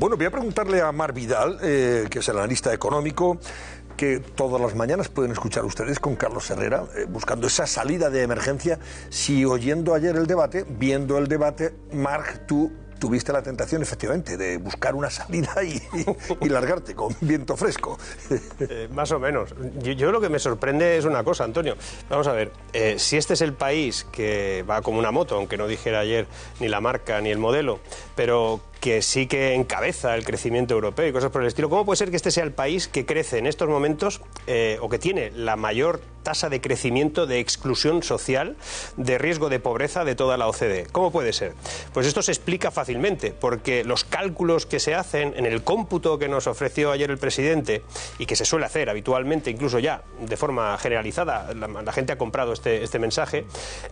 Bueno, voy a preguntarle a Marc Vidal, que es el analista económico, que todas las mañanas pueden escuchar ustedes con Carlos Herrera, buscando esa salida de emergencia. Si oyendo ayer el debate, viendo el debate, Marc, tú tuviste la tentación, efectivamente, de buscar una salida y largarte con viento fresco. Más o menos. Yo lo que me sorprende es una cosa, Antonio. Vamos a ver, si este es el país que va como una moto, aunque no dijera ayer ni la marca ni el modelo, pero que sí que encabeza el crecimiento europeo y cosas por el estilo, ¿cómo puede ser que este sea el país que crece en estos momentos o que tiene la mayor tasa de crecimiento de exclusión social, de riesgo de pobreza de toda la OCDE? ¿Cómo puede ser? Pues esto se explica fácilmente, porque los cálculos que se hacen en el cómputo que nos ofreció ayer el presidente y que se suele hacer habitualmente, incluso ya de forma generalizada, la gente ha comprado este mensaje,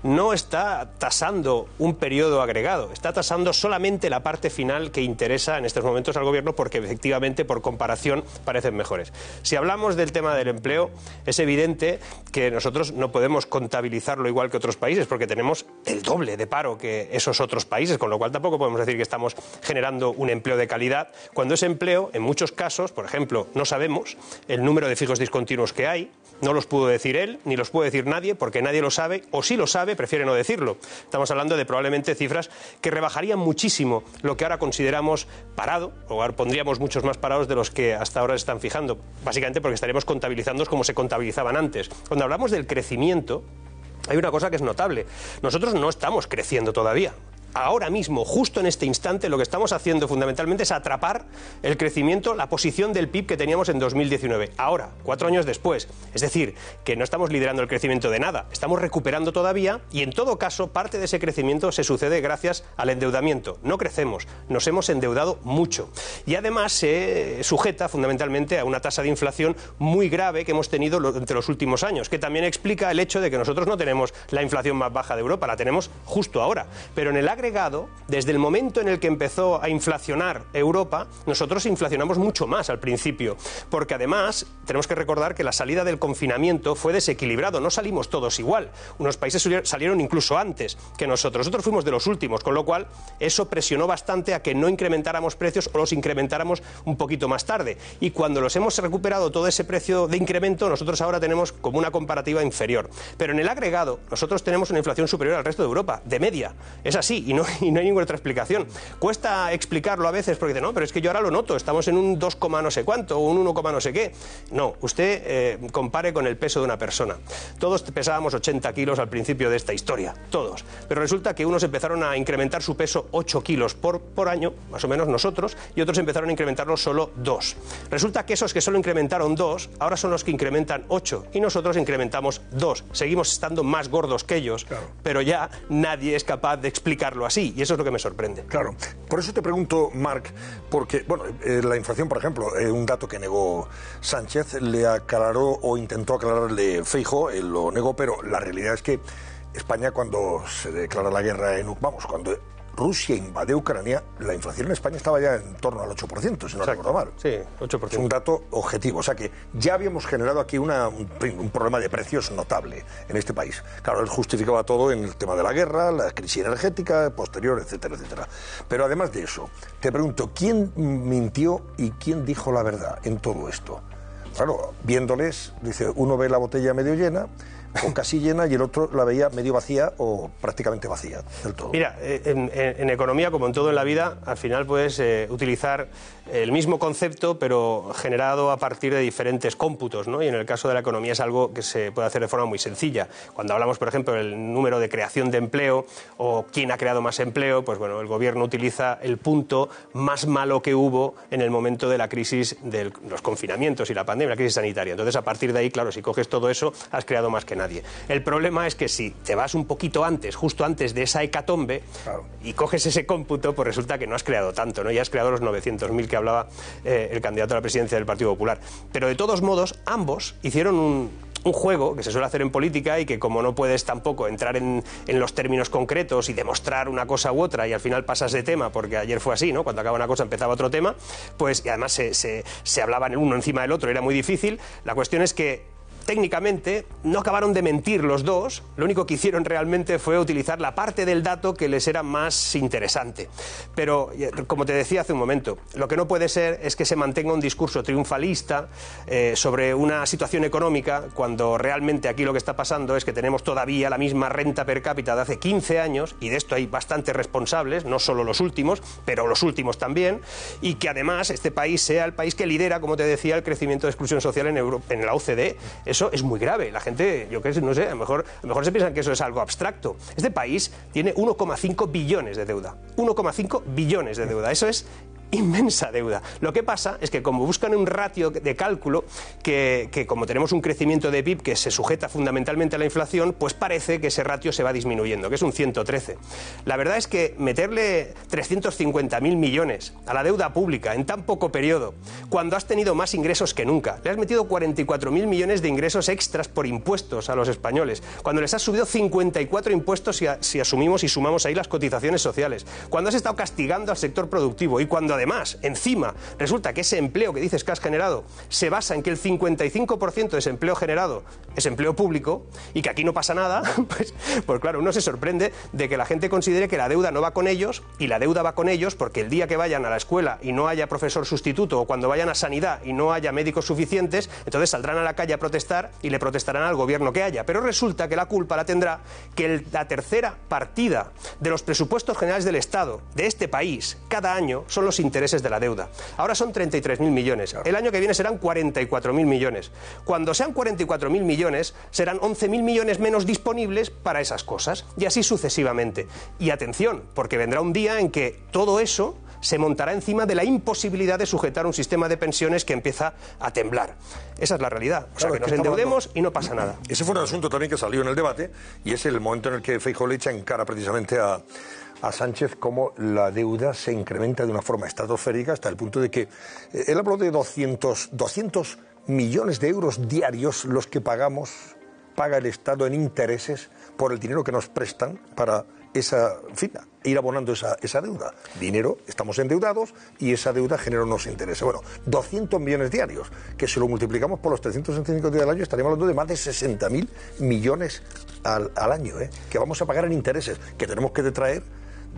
no está tasando un periodo agregado, está tasando solamente la parte final que interesa en estos momentos al gobierno, porque efectivamente por comparación parecen mejores. Si hablamos del tema del empleo, es evidente que nosotros no podemos contabilizarlo igual que otros países, porque tenemos el doble de paro que esos otros países, con lo cual tampoco podemos decir que estamos generando un empleo de calidad, cuando ese empleo, en muchos casos, por ejemplo, no sabemos el número de fijos discontinuos que hay, no los pudo decir él, ni los puede decir nadie, porque nadie lo sabe, o si lo sabe, prefiere no decirlo. Estamos hablando de probablemente cifras que rebajarían muchísimo lo que ahora consideramos parado, o ahora pondríamos muchos más parados de los que hasta ahora se están fijando, básicamente porque estaremos contabilizando como se contabilizaban antes. Cuando hablamos del crecimiento, hay una cosa que es notable. Nosotros no estamos creciendo todavía. Ahora mismo, justo en este instante, lo que estamos haciendo fundamentalmente es atrapar el crecimiento, la posición del PIB que teníamos en 2019. Ahora, 4 años después. Es decir, que no estamos liderando el crecimiento de nada. Estamos recuperando todavía y, en todo caso, parte de ese crecimiento se sucede gracias al endeudamiento. No crecemos, nos hemos endeudado mucho. Y además se sujeta fundamentalmente a una tasa de inflación muy grave que hemos tenido entre los últimos años, que también explica el hecho de que nosotros no tenemos la inflación más baja de Europa, la tenemos justo ahora. Pero en el agregado, desde el momento en el que empezó a inflacionar Europa, nosotros inflacionamos mucho más al principio, porque además tenemos que recordar que la salida del confinamiento fue desequilibrado, no salimos todos igual, unos países salieron incluso antes que nosotros fuimos de los últimos, con lo cual eso presionó bastante a que no incrementáramos precios o los incrementáramos un poquito más tarde, y cuando los hemos recuperado todo ese precio de incremento, nosotros ahora tenemos como una comparativa inferior, pero en el agregado nosotros tenemos una inflación superior al resto de Europa, de media, es así, y no hay ninguna otra explicación. Cuesta explicarlo a veces porque dice, no, pero es que yo ahora lo noto, estamos en un 2, no sé cuánto, o un 1, no sé qué. No, usted compare con el peso de una persona. Todos pesábamos 80 kilos al principio de esta historia, todos. Pero resulta que unos empezaron a incrementar su peso 8 kilos por año, más o menos nosotros, y otros empezaron a incrementarlo solo 2. Resulta que esos que solo incrementaron 2, ahora son los que incrementan 8, y nosotros incrementamos 2. Seguimos estando más gordos que ellos, claro, pero ya nadie es capaz de explicarlo así, y eso es lo que me sorprende. Claro, por eso te pregunto, Marc, porque, bueno, la inflación, por ejemplo, un dato que negó Sánchez, le aclaró o intentó aclararle Feijóo, él lo negó, pero la realidad es que España, cuando se declara la guerra cuando Rusia invadió Ucrania, la inflación en España estaba ya en torno al 8%, si no recuerdo mal. Sí, 8%. Es un dato objetivo, o sea que ya habíamos generado aquí un problema de precios notable en este país. Claro, él justificaba todo en el tema de la guerra, la crisis energética, posterior, etcétera, etcétera. Pero además de eso, te pregunto, ¿quién mintió y quién dijo la verdad en todo esto? Claro, viéndoles, dice, uno ve la botella medio llena o casi llena y el otro la veía medio vacía o prácticamente vacía del todo. Mira, en economía, como en todo en la vida, al final puedes utilizar el mismo concepto pero generado a partir de diferentes cómputos, ¿no? Y en el caso de la economía es algo que se puede hacer de forma muy sencilla. Cuando hablamos, por ejemplo, del número de creación de empleo o quién ha creado más empleo, pues bueno, el gobierno utiliza el punto más malo que hubo en el momento de la crisis de los confinamientos y la pandemia, la crisis sanitaria. Entonces, a partir de ahí, claro, si coges todo eso, has creado más que nadie. El problema es que si te vas un poquito antes, justo antes de esa hecatombe, claro, y coges ese cómputo, pues resulta que no has creado tanto, ¿no? Ya has creado los 900.000 que hablaba el candidato a la presidencia del Partido Popular. Pero de todos modos, ambos hicieron un juego que se suele hacer en política y que, como no puedes tampoco entrar en los términos concretos y demostrar una cosa u otra y al final pasas de tema, porque ayer fue así, ¿no? Cuando acaba una cosa empezaba otro tema, pues y además se hablaban el uno encima del otro, era muy difícil. La cuestión es que técnicamente no acabaron de mentir los dos, lo único que hicieron realmente fue utilizar la parte del dato que les era más interesante. Pero, como te decía hace un momento, lo que no puede ser es que se mantenga un discurso triunfalista sobre una situación económica cuando realmente aquí lo que está pasando es que tenemos todavía la misma renta per cápita de hace 15 años, y de esto hay bastantes responsables, no solo los últimos, pero los últimos también, y que además este país sea el país que lidera, como te decía, el crecimiento de exclusión social en la OCDE. Eso es muy grave. La gente, yo qué sé, no sé, a lo mejor se piensan que eso es algo abstracto. Este país tiene 1,5 billones de deuda. 1,5 billones de deuda. Eso es inmensa deuda. Lo que pasa es que como buscan un ratio de cálculo que como tenemos un crecimiento de PIB que se sujeta fundamentalmente a la inflación, pues parece que ese ratio se va disminuyendo, que es un 113. La verdad es que meterle 350.000 millones a la deuda pública en tan poco periodo, cuando has tenido más ingresos que nunca, le has metido 44.000 millones de ingresos extras por impuestos a los españoles, cuando les has subido 54 impuestos si asumimos y sumamos ahí las cotizaciones sociales, cuando has estado castigando al sector productivo y cuando además, encima, resulta que ese empleo que dices que has generado se basa en que el 55% de ese empleo generado es empleo público y que aquí no pasa nada, pues claro, uno se sorprende de que la gente considere que la deuda no va con ellos, y la deuda va con ellos porque el día que vayan a la escuela y no haya profesor sustituto, o cuando vayan a sanidad y no haya médicos suficientes, entonces saldrán a la calle a protestar y le protestarán al gobierno que haya. Pero resulta que la culpa la tendrá que la tercera partida de los presupuestos generales del Estado de este país cada año son los intereses de la deuda. Ahora son 33.000 millones. El año que viene serán 44.000 millones. Cuando sean 44.000 millones, serán 11.000 millones menos disponibles para esas cosas. Y así sucesivamente. Y atención, porque vendrá un día en que todo eso se montará encima de la imposibilidad de sujetar un sistema de pensiones que empieza a temblar. Esa es la realidad. O sea, que nos endeudemos y no pasa nada. Ese fue un asunto también que salió en el debate, y es el momento en el que Feijóo le echa en cara precisamente a Sánchez cómo la deuda se incrementa de una forma estratosférica hasta el punto de que él habló de 200 millones de euros diarios los que paga el Estado en intereses por el dinero que nos prestan para ir abonando esa deuda. Dinero, estamos endeudados y esa deuda genera unos intereses. Bueno, 200 millones diarios, que si lo multiplicamos por los 365 días del año estaríamos hablando de más de 60.000 millones al año, que vamos a pagar en intereses, que tenemos que detraer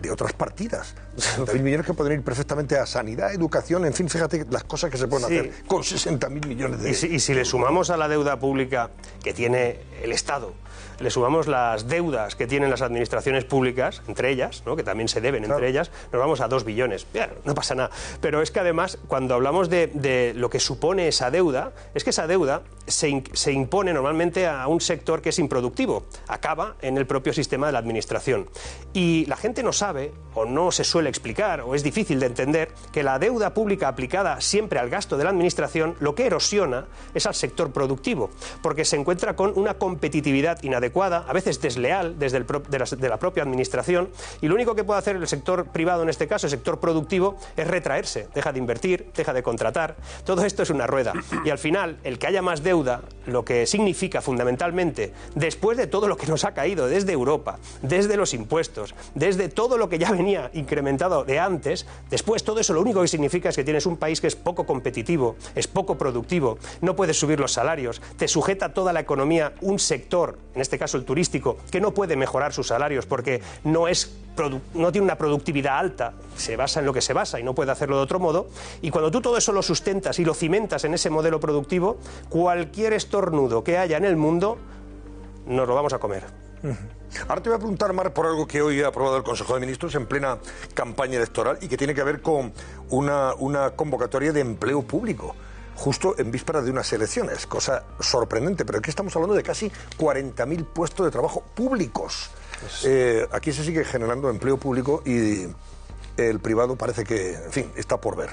de otras partidas. 60.000 millones que pueden ir perfectamente a sanidad, educación, en fin, fíjate las cosas que se pueden hacer con 60.000 millones de euros. Y si le sumamos a la deuda pública que tiene el Estado, le sumamos las deudas que tienen las administraciones públicas, entre ellas, ¿no?, que también se deben entre ellas, nos vamos a 2 billones. Bien, no pasa nada. Pero es que además, cuando hablamos de lo que supone esa deuda, es que esa deuda se impone normalmente a un sector que es improductivo. Acaba en el propio sistema de la administración. Y la gente no sabe, o no se suele explicar, o es difícil de entender, que la deuda pública aplicada siempre al gasto de la administración, lo que erosiona es al sector productivo, porque se encuentra con una competitividad inadecuada, a veces desleal desde de la propia administración, y lo único que puede hacer el sector privado, en este caso el sector productivo, es retraerse, deja de invertir, deja de contratar. Todo esto es una rueda, y al final el que haya más deuda, lo que significa fundamentalmente, después de todo lo que nos ha caído desde Europa, desde los impuestos, desde todo lo que ya venía incrementado de antes, después todo eso lo único que significa es que tienes un país que es poco competitivo, es poco productivo, no puedes subir los salarios, te sujeta toda la economía un sector, en este caso el turístico, que no puede mejorar sus salarios porque no tiene una productividad alta, se basa en lo que se basa y no puede hacerlo de otro modo. Y cuando tú todo eso lo sustentas y lo cimentas en ese modelo productivo, cualquier estornudo que haya en el mundo nos lo vamos a comer. Ahora te voy a preguntar, Mar, por algo que hoy ha aprobado el Consejo de Ministros en plena campaña electoral y que tiene que ver con una convocatoria de empleo público, justo en vísperas de unas elecciones, cosa sorprendente, pero aquí estamos hablando de casi 40.000 puestos de trabajo públicos. Aquí se sigue generando empleo público y el privado parece que, en fin, está por ver.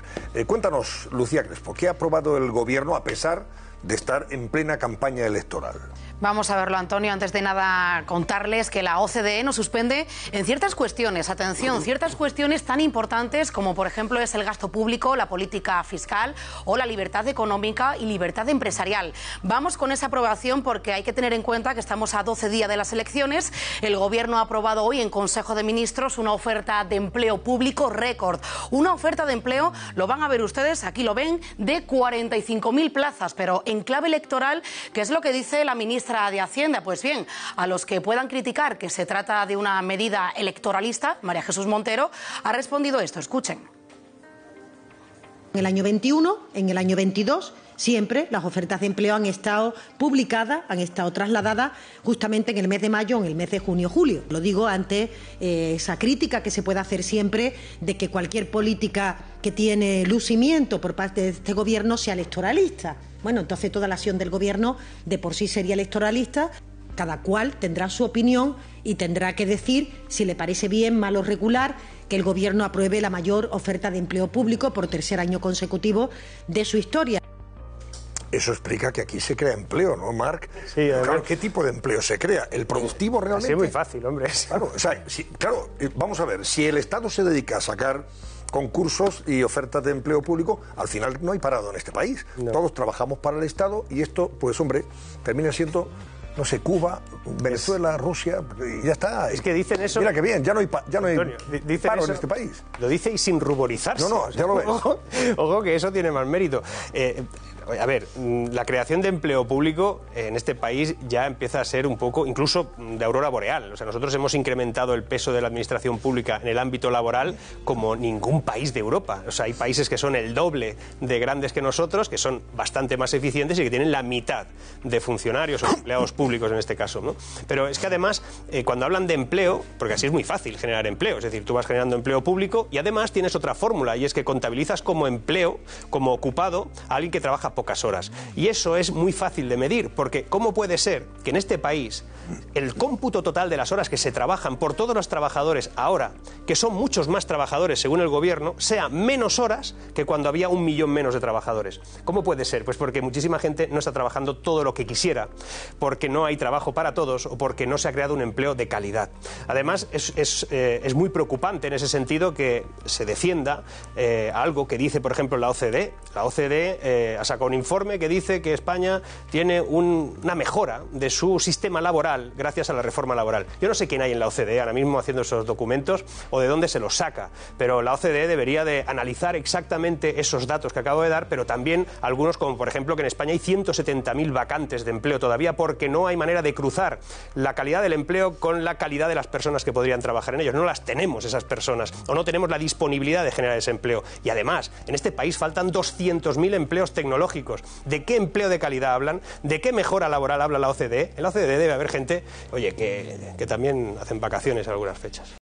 Cuéntanos, Lucía Crespo, ¿qué ha aprobado el Gobierno a pesar de estar en plena campaña electoral? Vamos a verlo, Antonio. Antes de nada, contarles que la OCDE nos suspende en ciertas cuestiones, atención, ciertas cuestiones tan importantes como, por ejemplo, es el gasto público, la política fiscal o la libertad económica y libertad empresarial. Vamos con esa aprobación porque hay que tener en cuenta que estamos a 12 días de las elecciones. El Gobierno ha aprobado hoy en Consejo de Ministros una oferta de empleo público récord. Una oferta de empleo, lo van a ver ustedes, aquí lo ven, de 45.000 plazas, pero en clave electoral, que es lo que dice la ministra de Hacienda. Pues bien, a los que puedan criticar que se trata de una medida electoralista, María Jesús Montero ha respondido esto. Escuchen. En el año 21, en el año 22, siempre las ofertas de empleo han estado publicadas, han estado trasladadas justamente en el mes de mayo o en el mes de junio-julio. Lo digo ante esa crítica que se puede hacer siempre de que cualquier política que tiene lucimiento por parte de este Gobierno sea electoralista. Bueno, entonces toda la acción del Gobierno de por sí sería electoralista. Cada cual tendrá su opinión y tendrá que decir si le parece bien, mal o regular que el Gobierno apruebe la mayor oferta de empleo público por tercer año consecutivo de su historia. Eso explica que aquí se crea empleo, ¿no, Marc? Sí, claro, ¿qué tipo de empleo se crea? ¿El productivo realmente? Así es muy fácil, hombre. Claro, o sea, claro, vamos a ver, si el Estado se dedica a sacar concursos y ofertas de empleo público, al final no hay parado en este país. No. Todos trabajamos para el Estado y esto, pues hombre, termina siendo, no sé, Cuba, Venezuela, Rusia, y ya está. Es que dicen eso... Mira que bien, ya no hay Antonio, paro eso, en este país. Lo dice y sin ruborizarse. No, ya lo ves. Ojo que eso tiene más mérito. A ver, la creación de empleo público en este país ya empieza a ser un poco, incluso de aurora boreal. O sea, nosotros hemos incrementado el peso de la administración pública en el ámbito laboral como ningún país de Europa. O sea, hay países que son el doble de grandes que nosotros, que son bastante más eficientes y que tienen la mitad de funcionarios o empleados públicos en este caso, ¿no? Pero es que además, cuando hablan de empleo, porque así es muy fácil generar empleo, es decir, tú vas generando empleo público y además tienes otra fórmula, y es que contabilizas como empleo, como ocupado, a alguien que trabaja pocas horas. Y eso es muy fácil de medir, porque ¿cómo puede ser que en este país el cómputo total de las horas que se trabajan por todos los trabajadores ahora, que son muchos más trabajadores según el Gobierno, sea menos horas que cuando había 1 millón menos de trabajadores? ¿Cómo puede ser? Pues porque muchísima gente no está trabajando todo lo que quisiera, porque no hay trabajo para todos o porque no se ha creado un empleo de calidad. Además, es muy preocupante en ese sentido que se defienda algo que dice, por ejemplo, la OCDE. La OCDE ha sacado un informe que dice que España tiene una mejora de su sistema laboral gracias a la reforma laboral. Yo no sé quién hay en la OCDE ahora mismo haciendo esos documentos o de dónde se los saca, pero la OCDE debería de analizar exactamente esos datos que acabo de dar, pero también algunos, como por ejemplo que en España hay 170.000 vacantes de empleo todavía porque no hay manera de cruzar la calidad del empleo con la calidad de las personas que podrían trabajar en ellos. No las tenemos esas personas o no tenemos la disponibilidad de generar ese empleo. Y además, en este país faltan 200.000 empleos tecnológicos. ¿De qué empleo de calidad hablan? ¿De qué mejora laboral habla la OCDE? En la OCDE debe haber gente, oye, que también hacen vacaciones en algunas fechas.